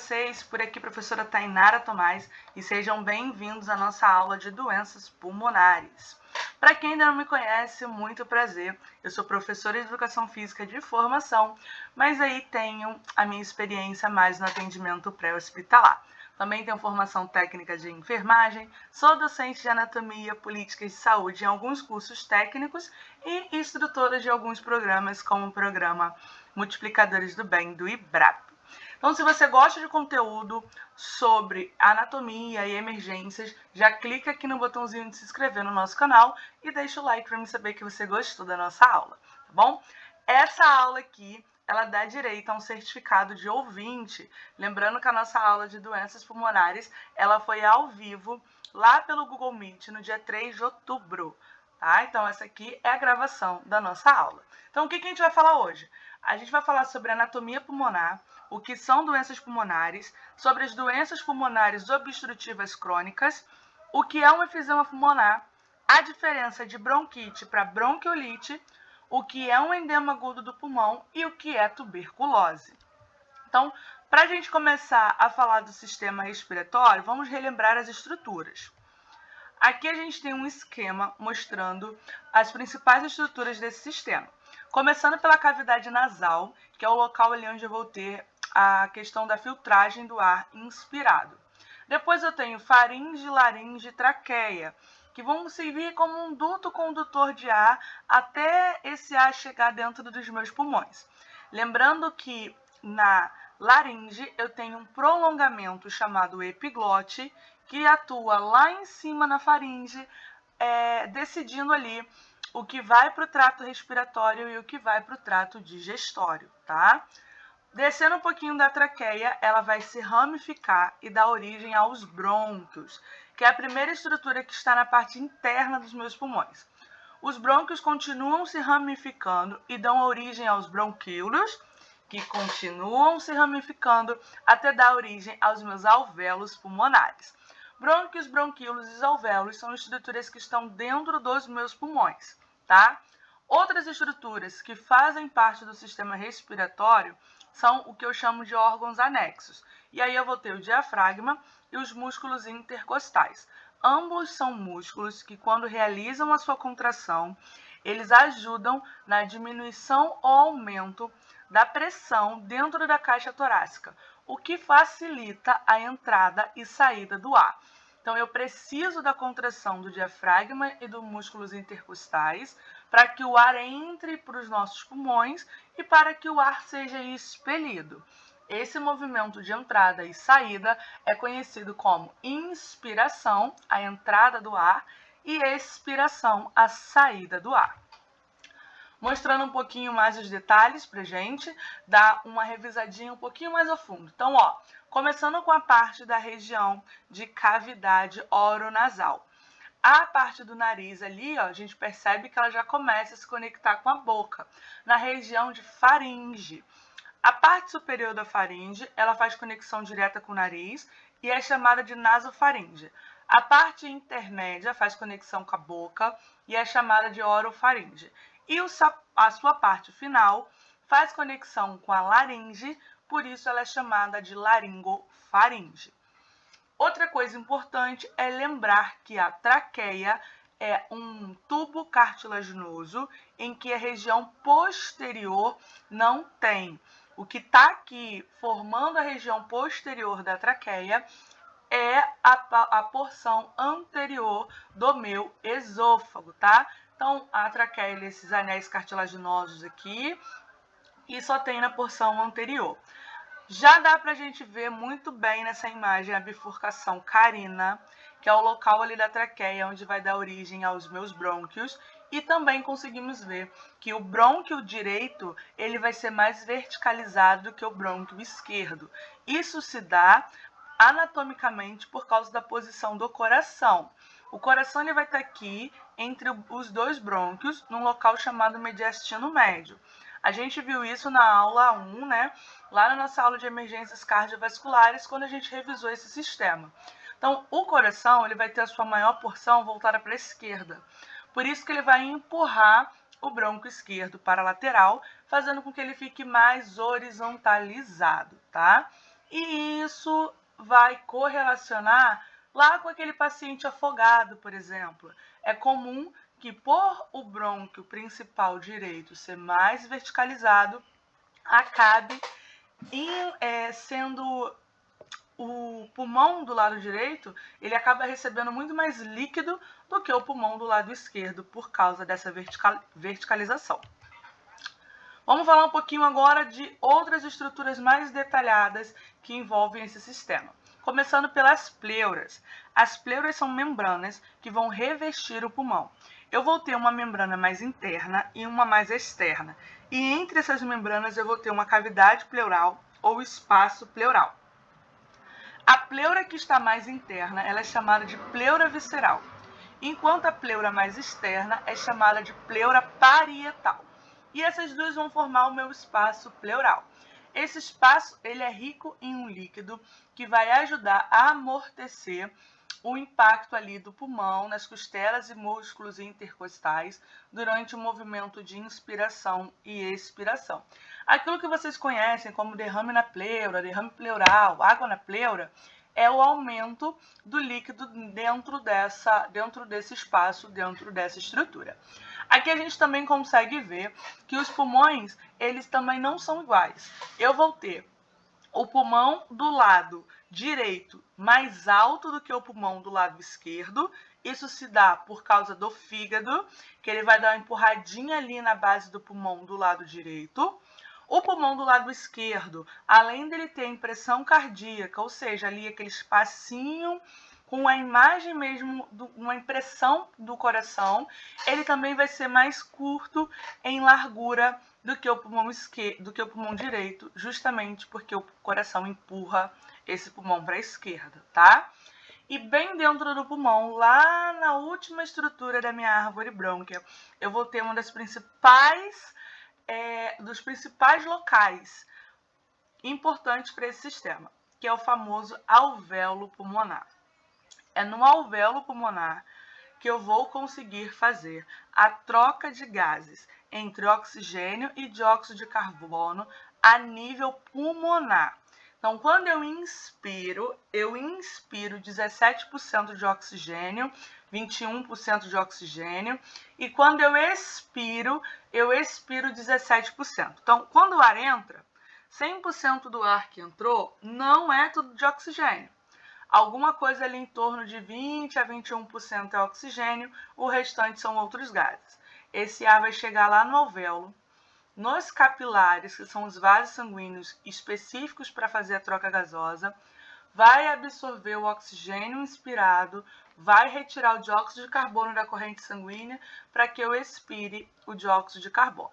vocês? Por aqui, professora Tainara Tomás, e sejam bem-vindos à nossa aula de doenças pulmonares. Para quem ainda não me conhece, muito prazer. Eu sou professora de Educação Física de formação, mas aí tenho a minha experiência mais no atendimento pré-hospitalar. Também tenho formação técnica de enfermagem, sou docente de anatomia, políticas de saúde em alguns cursos técnicos e instrutora de alguns programas, como o programa Multiplicadores do Bem, do IBRAP. Então, se você gosta de conteúdo sobre anatomia e emergências, já clica aqui no botãozinho de se inscrever no nosso canal e deixa o like para me saber que você gostou da nossa aula, tá bom? Essa aula aqui, ela dá direito a um certificado de ouvinte. Lembrando que a nossa aula de doenças pulmonares, ela foi ao vivo lá pelo Google Meet no dia 3 de outubro, tá? Então, essa aqui é a gravação da nossa aula. Então, o que a gente vai falar hoje? A gente vai falar sobre anatomia pulmonar, o que são doenças pulmonares, sobre as doenças pulmonares obstrutivas crônicas, o que é um efisema pulmonar, a diferença de bronquite para bronquiolite, o que é um edema agudo do pulmão e o que é tuberculose. Então, para a gente começar a falar do sistema respiratório, vamos relembrar as estruturas. Aqui a gente tem um esquema mostrando as principais estruturas desse sistema. Começando pela cavidade nasal, que é o local ali onde eu vou ter a questão da filtragem do ar inspirado. Depois eu tenho faringe, laringe e traqueia, que vão servir como um duto condutor de ar até esse ar chegar dentro dos meus pulmões. Lembrando que na laringe eu tenho um prolongamento chamado epiglote, que atua lá em cima na faringe, decidindo ali o que vai para o trato respiratório e o que vai para o trato digestório, tá? Descendo um pouquinho da traqueia, ela vai se ramificar e dar origem aos brônquios, que é a primeira estrutura que está na parte interna dos meus pulmões. Os brônquios continuam se ramificando e dão origem aos bronquíolos, que continuam se ramificando até dar origem aos meus alvéolos pulmonares. Brônquios, bronquíolos e alvéolos são estruturas que estão dentro dos meus pulmões, tá? Outras estruturas que fazem parte do sistema respiratório são o que eu chamo de órgãos anexos. E aí eu vou ter o diafragma e os músculos intercostais. Ambos são músculos que, quando realizam a sua contração, eles ajudam na diminuição ou aumento da pressão dentro da caixa torácica, o que facilita a entrada e saída do ar. Então, eu preciso da contração do diafragma e dos músculos intercostais para que o ar entre para os nossos pulmões e para que o ar seja expelido. Esse movimento de entrada e saída é conhecido como inspiração, a entrada do ar, e expiração, a saída do ar. Mostrando um pouquinho mais os detalhes para a gente, dar uma revisadinha um pouquinho mais a fundo. Então, começando com a parte da região de cavidade oronasal. A parte do nariz ali, a gente percebe que ela já começa a se conectar com a boca, na região de faringe. A parte superior da faringe, ela faz conexão direta com o nariz e é chamada de nasofaringe. A parte intermédia faz conexão com a boca e é chamada de orofaringe. E a sua parte final faz conexão com a laringe, por isso ela é chamada de laringofaringe. Outra coisa importante é lembrar que a traqueia é um tubo cartilaginoso em que a região posterior não tem. O que está aqui formando a região posterior da traqueia é a porção anterior do meu esôfago, tá? Então, a traqueia, esses anéis cartilaginosos aqui, e só tem na porção anterior. Já dá para a gente ver muito bem nessa imagem a bifurcação carina, que é o local ali da traqueia, onde vai dar origem aos meus brônquios, e também conseguimos ver que o brônquio direito ele vai ser mais verticalizado do que o brônquio esquerdo. Isso se dá anatomicamente por causa da posição do coração. O coração ele vai estar aqui entre os dois brônquios, num local chamado mediastino médio. A gente viu isso na aula 1, né? Lá na nossa aula de emergências cardiovasculares, quando a gente revisou esse sistema. Então, o coração ele vai ter a sua maior porção voltada para a esquerda. Por isso que ele vai empurrar o brônquio esquerdo para a lateral, fazendo com que ele fique mais horizontalizado, tá? E isso vai correlacionar lá com aquele paciente afogado, por exemplo. É comum que por o brônquio principal direito ser mais verticalizado, acabe sendo o pulmão do lado direito, ele acaba recebendo muito mais líquido do que o pulmão do lado esquerdo, por causa dessa verticalização. Vamos falar um pouquinho agora de outras estruturas mais detalhadas que envolvem esse sistema. Começando pelas pleuras. As pleuras são membranas que vão revestir o pulmão. Eu vou ter uma membrana mais interna e uma mais externa. E entre essas membranas eu vou ter uma cavidade pleural ou espaço pleural. A pleura que está mais interna, ela é chamada de pleura visceral, enquanto a pleura mais externa é chamada de pleura parietal. E essas duas vão formar o meu espaço pleural. Esse espaço ele é rico em um líquido que vai ajudar a amortecer o impacto ali do pulmão nas costelas e músculos intercostais durante o movimento de inspiração e expiração. Aquilo que vocês conhecem como derrame na pleura, derrame pleural, água na pleura, é o aumento do líquido dentro desse espaço, dentro dessa estrutura. Aqui a gente também consegue ver que os pulmões, eles também não são iguais. Eu vou ter o pulmão do lado direito mais alto do que o pulmão do lado esquerdo. Isso se dá por causa do fígado, que ele vai dar uma empurradinha ali na base do pulmão do lado direito. O pulmão do lado esquerdo, além dele ter impressão cardíaca, ou seja, ali aquele espacinho com a imagem mesmo, uma impressão do coração, ele também vai ser mais curto em largura do que o pulmão direito, justamente porque o coração empurra esse pulmão para a esquerda, tá? E bem dentro do pulmão, lá na última estrutura da minha árvore brônquia, eu vou ter uma dos principais locais importantes para esse sistema, que é o famoso alvéolo pulmonar. É no alvéolo pulmonar que eu vou conseguir fazer a troca de gases entre oxigênio e dióxido de carbono a nível pulmonar. Então, quando eu inspiro 17% de oxigênio, 21% de oxigênio, e quando eu expiro 17%. Então, quando o ar entra, 100% do ar que entrou não é tudo de oxigênio. Alguma coisa ali em torno de 20 a 21% é oxigênio, o restante são outros gases. Esse ar vai chegar lá no alvéolo, nos capilares, que são os vasos sanguíneos específicos para fazer a troca gasosa, vai absorver o oxigênio inspirado, vai retirar o dióxido de carbono da corrente sanguínea para que eu expire o dióxido de carbono.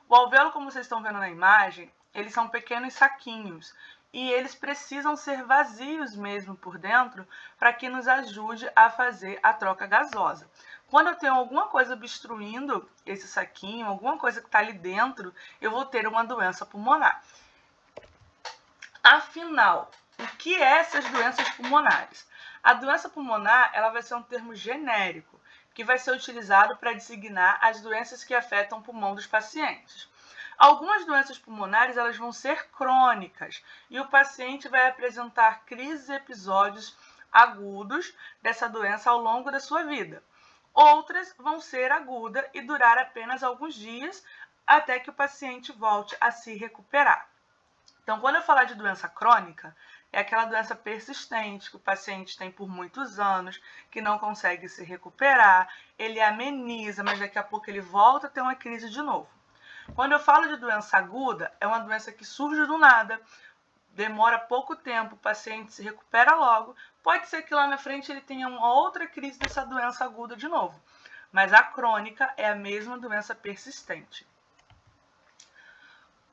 O alvéolo, como vocês estão vendo na imagem, eles são pequenos saquinhos e eles precisam ser vazios mesmo por dentro para que nos ajude a fazer a troca gasosa. Quando eu tenho alguma coisa obstruindo esse saquinho, alguma coisa que está ali dentro, eu vou ter uma doença pulmonar. Afinal, o que é essas doenças pulmonares? A doença pulmonar ela vai ser um termo genérico, que vai ser utilizado para designar as doenças que afetam o pulmão dos pacientes. Algumas doenças pulmonares elas vão ser crônicas e o paciente vai apresentar crises e episódios agudos dessa doença ao longo da sua vida. Outras vão ser agudas e durar apenas alguns dias até que o paciente volte a se recuperar. Então, quando eu falar de doença crônica, é aquela doença persistente que o paciente tem por muitos anos, que não consegue se recuperar, ele ameniza, mas daqui a pouco ele volta a ter uma crise de novo. Quando eu falo de doença aguda, é uma doença que surge do nada, demora pouco tempo, o paciente se recupera logo, pode ser que lá na frente ele tenha uma outra crise dessa doença aguda de novo, mas a crônica é a mesma doença persistente.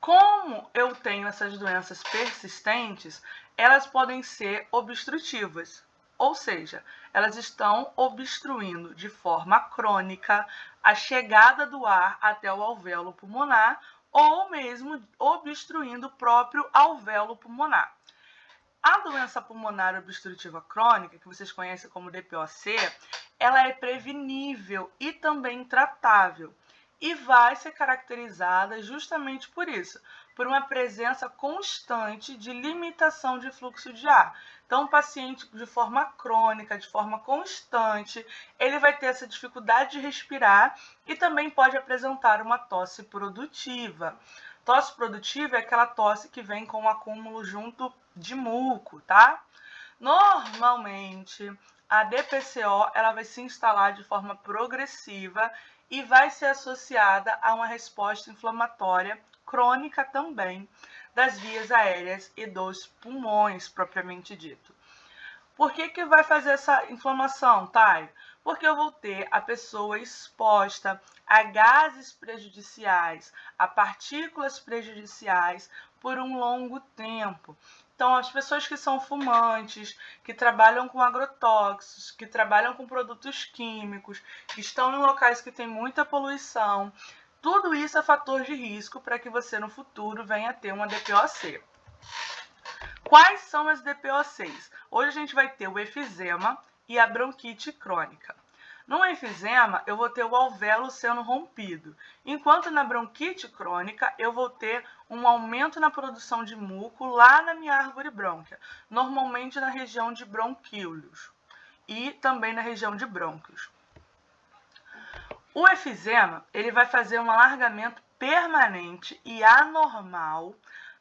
Como eu tenho essas doenças persistentes, elas podem ser obstrutivas, ou seja, elas estão obstruindo de forma crônica a chegada do ar até o alvéolo pulmonar ou mesmo obstruindo o próprio alvéolo pulmonar. A doença pulmonar obstrutiva crônica, que vocês conhecem como DPOC, ela é prevenível e também tratável. e vai ser caracterizada justamente por isso, por uma presença constante de limitação de fluxo de ar. Então, o paciente, de forma crônica, de forma constante, ele vai ter essa dificuldade de respirar e também pode apresentar uma tosse produtiva. Tosse produtiva é aquela tosse que vem com um acúmulo junto de muco, tá? Normalmente, a DPCO ela vai se instalar de forma progressiva e vai ser associada a uma resposta inflamatória crônica também das vias aéreas e dos pulmões, propriamente dito. Por que vai fazer essa inflamação, Thay? Porque eu vou ter a pessoa exposta a gases prejudiciais, a partículas prejudiciais por um longo tempo. Então, as pessoas que são fumantes, que trabalham com agrotóxicos, que trabalham com produtos químicos, que estão em locais que tem muita poluição, tudo isso é fator de risco para que você no futuro venha a ter uma DPOC. Quais são as DPOCs? Hoje a gente vai ter o efizema e a bronquite crônica. No efizema, eu vou ter o alvéolo sendo rompido, enquanto na bronquite crônica, eu vou ter um aumento na produção de muco lá na minha árvore brônquia, normalmente na região de bronquíolos e também na região de brônquios. O efizema, ele vai fazer um alargamento permanente e anormal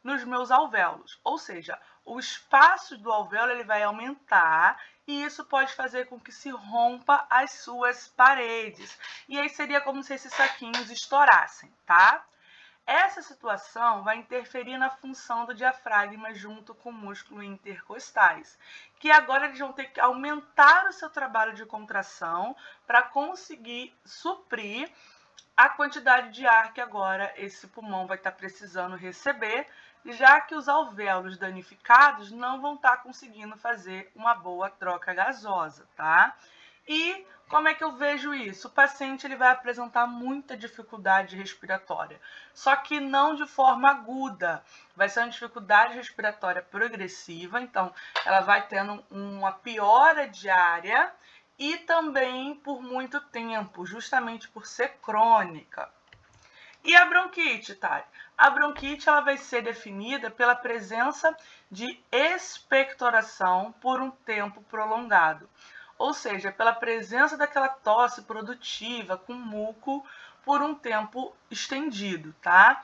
nos meus alvéolos, ou seja, o espaço do alvéolo ele vai aumentar e isso pode fazer com que se rompa as suas paredes. E aí seria como se esses saquinhos estourassem, tá? Essa situação vai interferir na função do diafragma junto com o músculo intercostais, que agora eles vão ter que aumentar o seu trabalho de contração para conseguir suprir a quantidade de ar que agora esse pulmão vai estar precisando receber, já que os alvéolos danificados não vão estar conseguindo fazer uma boa troca gasosa, tá? E como é que eu vejo isso? O paciente ele vai apresentar muita dificuldade respiratória, só que não de forma aguda. Vai ser uma dificuldade respiratória progressiva, então ela vai tendo uma piora diária e também por muito tempo, justamente por ser crônica. E a bronquite, Thay? A bronquite ela vai ser definida pela presença de expectoração por um tempo prolongado, ou seja, pela presença daquela tosse produtiva com muco por um tempo estendido, tá?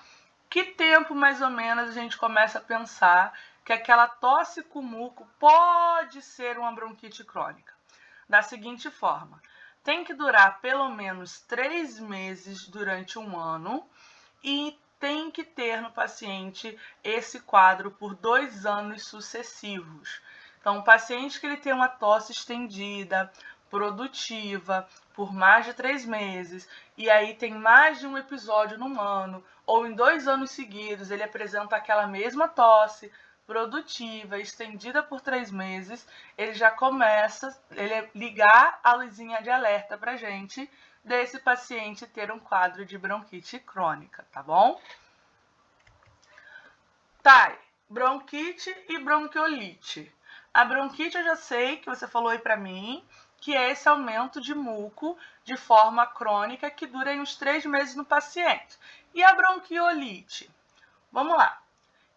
Que tempo mais ou menos a gente começa a pensar que aquela tosse com muco pode ser uma bronquite crônica? Da seguinte forma: tem que durar pelo menos 3 meses durante um ano e tem que ter no paciente esse quadro por 2 anos sucessivos. Então, o paciente que ele tem uma tosse estendida, produtiva, por mais de 3 meses, e aí tem mais de um episódio no ano, ou em 2 anos seguidos ele apresenta aquela mesma tosse, produtiva, estendida por 3 meses, ele já começa ligar a luzinha de alerta para a gente desse paciente ter um quadro de bronquite crônica, tá bom? Tá, bronquite e bronquiolite. A bronquite eu já sei que você falou aí para mim, que é esse aumento de muco de forma crônica que dura uns 3 meses no paciente. E a bronquiolite? Vamos lá.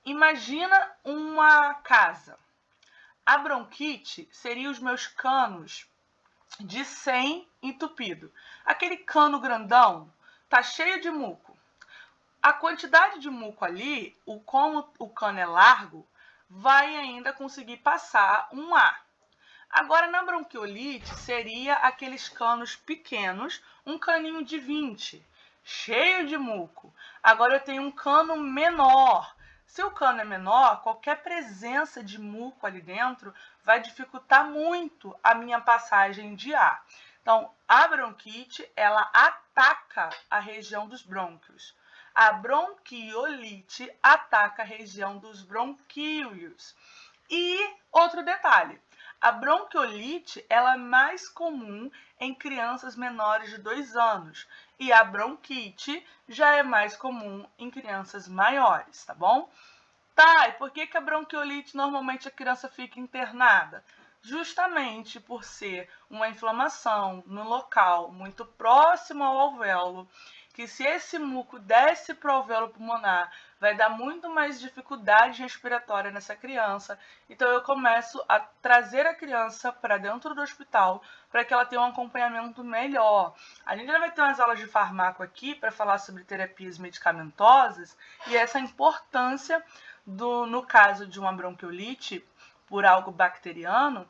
Imagina uma casa. A bronquite seria os meus canos de 100 entupido. Aquele cano grandão tá cheio de muco. A quantidade de muco ali, como o cano é largo, vai ainda conseguir passar um ar. Agora, na bronquiolite, seria aqueles canos pequenos, um caninho de 20, cheio de muco. Agora, eu tenho um cano menor. Se o cano é menor, qualquer presença de muco ali dentro vai dificultar muito a minha passagem de ar. Então, a bronquite, ela ataca a região dos brônquios. A bronquiolite ataca a região dos bronquíolos. E outro detalhe, a bronquiolite ela é mais comum em crianças menores de 2 anos e a bronquite já é mais comum em crianças maiores, tá bom? Tá, e por que a bronquiolite normalmente a criança fica internada? Justamente por ser uma inflamação no local muito próximo ao alvéolo, que que se esse muco desce para o alvéolo pulmonar, vai dar muito mais dificuldade respiratória nessa criança. Então eu começo a trazer a criança para dentro do hospital para que ela tenha um acompanhamento melhor. A gente já vai ter umas aulas de farmaco aqui para falar sobre terapias medicamentosas e essa importância no caso de uma bronquiolite por algo bacteriano,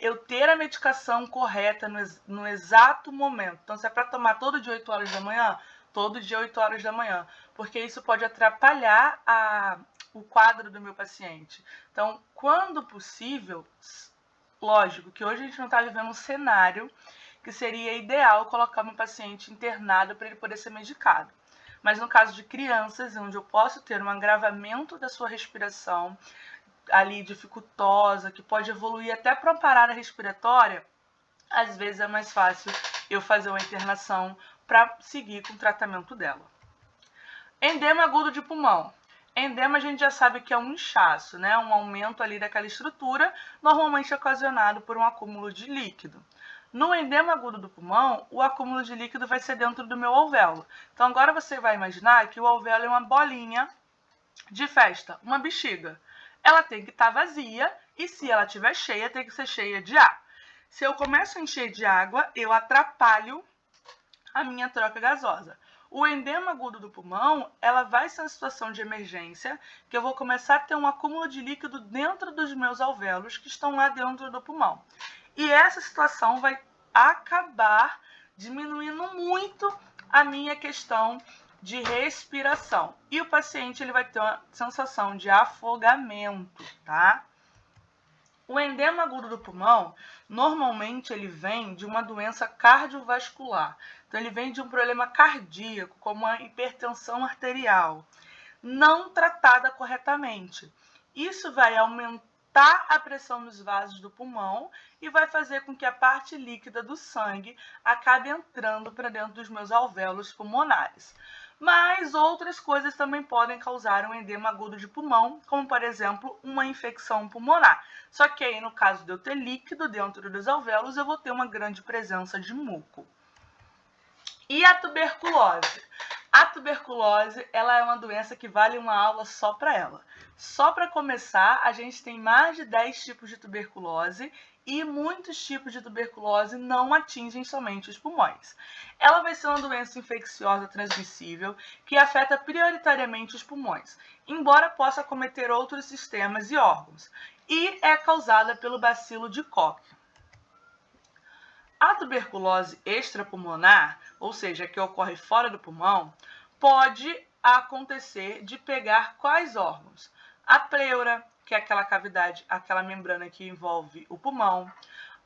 eu ter a medicação correta no exato momento. Então, se é para tomar todo dia 8 horas da manhã, todo dia 8 horas da manhã, porque isso pode atrapalhar o quadro do meu paciente. Então, quando possível, lógico que hoje a gente não está vivendo um cenário que seria ideal colocar meu paciente internado para ele poder ser medicado. Mas no caso de crianças, onde eu posso ter um agravamento da sua respiração, ali dificultosa, que pode evoluir até para uma parada respiratória, às vezes é mais fácil eu fazer uma internação para seguir com o tratamento dela. Edema agudo de pulmão. Edema a gente já sabe que é um inchaço, né? Um aumento ali daquela estrutura, normalmente ocasionado por um acúmulo de líquido. No edema agudo do pulmão, o acúmulo de líquido vai ser dentro do meu alvéolo. Então agora você vai imaginar que o alvéolo é uma bolinha de festa, uma bexiga. Ela tem que estar vazia e se ela estiver cheia, tem que ser cheia de ar. Se eu começo a encher de água, eu atrapalho a minha troca gasosa. O edema agudo do pulmão, ela vai ser uma situação de emergência, que eu vou começar a ter um acúmulo de líquido dentro dos meus alvéolos, que estão lá dentro do pulmão. E essa situação vai acabar diminuindo muito a minha questão de respiração. E o paciente ele vai ter uma sensação de afogamento, tá? O edema agudo do pulmão, normalmente ele vem de uma doença cardiovascular. Então ele vem de um problema cardíaco, como a hipertensão arterial, não tratada corretamente. Isso vai aumentar a pressão nos vasos do pulmão e vai fazer com que a parte líquida do sangue acabe entrando para dentro dos meus alvéolos pulmonares. Mas outras coisas também podem causar um edema agudo de pulmão, como, por exemplo, uma infecção pulmonar. Só que aí, no caso de eu ter líquido dentro dos alvéolos, eu vou ter uma grande presença de muco. E a tuberculose? A tuberculose, ela é uma doença que vale uma aula só para ela. Só para começar, a gente tem mais de 10 tipos de tuberculose e muitos tipos de tuberculose não atingem somente os pulmões. Ela vai ser uma doença infecciosa transmissível que afeta prioritariamente os pulmões, embora possa acometer outros sistemas e órgãos, e é causada pelo bacilo de Koch. A tuberculose extrapulmonar, ou seja, que ocorre fora do pulmão, pode acontecer de pegar quais órgãos? A pleura, que é aquela cavidade, aquela membrana que envolve o pulmão,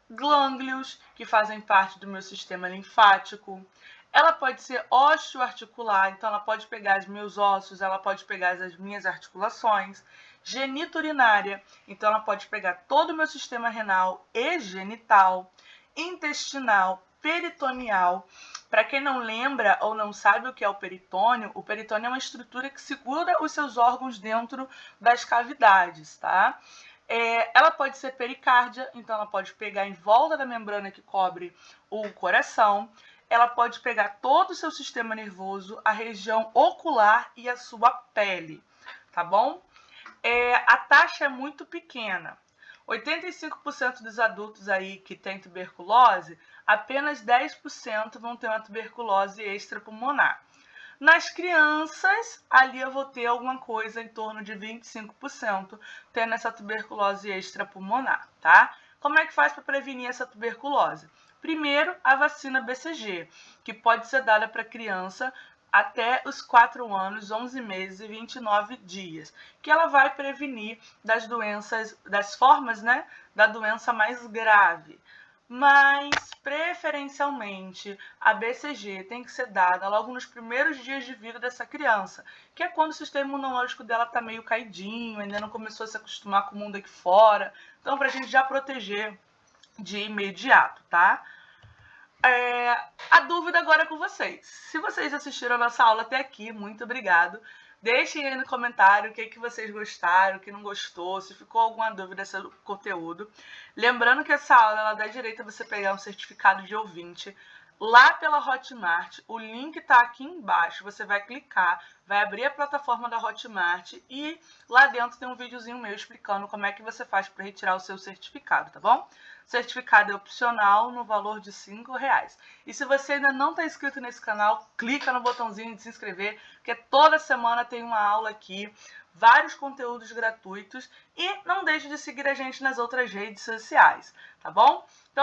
glânglios, que fazem parte do meu sistema linfático. Ela pode ser osteoarticular, então ela pode pegar os meus ossos, ela pode pegar as minhas articulações. Geniturinária, então ela pode pegar todo o meu sistema renal e genital. Intestinal, peritoneal. Para quem não lembra ou não sabe o que é o peritônio é uma estrutura que segura os seus órgãos dentro das cavidades, tá? Ela pode ser pericárdia, então ela pode pegar em volta da membrana que cobre o coração. Ela pode pegar todo o seu sistema nervoso, a região ocular e a sua pele, tá bom? A taxa é muito pequena. 85% dos adultos aí que têm tuberculose, apenas 10% vão ter uma tuberculose extrapulmonar. Nas crianças, ali eu vou ter alguma coisa em torno de 25% tendo essa tuberculose extrapulmonar, tá? Como é que faz para prevenir essa tuberculose? Primeiro, a vacina BCG, que pode ser dada para criança até os 4 anos, 11 meses e 29 dias, que ela vai prevenir das doenças, das formas, né, da doença mais grave. Mas, preferencialmente, a BCG tem que ser dada logo nos primeiros dias de vida dessa criança, que é quando o sistema imunológico dela está meio caidinho, ainda não começou a se acostumar com o mundo aqui fora. Então, para a gente já proteger de imediato, tá? A dúvida agora é com vocês. Se vocês assistiram a nossa aula até aqui, muito obrigado. Deixem aí no comentário o que vocês gostaram, o que não gostou, se ficou alguma dúvida sobre o conteúdo. Lembrando que essa aula ela dá direito a você pegar um certificado de ouvinte. lá pela Hotmart. O link está aqui embaixo, você vai clicar, vai abrir a plataforma da Hotmart e lá dentro tem um videozinho meu explicando como é que você faz para retirar o seu certificado, tá bom? O certificado é opcional no valor de R$5. E se você ainda não está inscrito nesse canal, clica no botãozinho de se inscrever, porque toda semana tem uma aula aqui, vários conteúdos gratuitos e não deixe de seguir a gente nas outras redes sociais, tá bom? Então,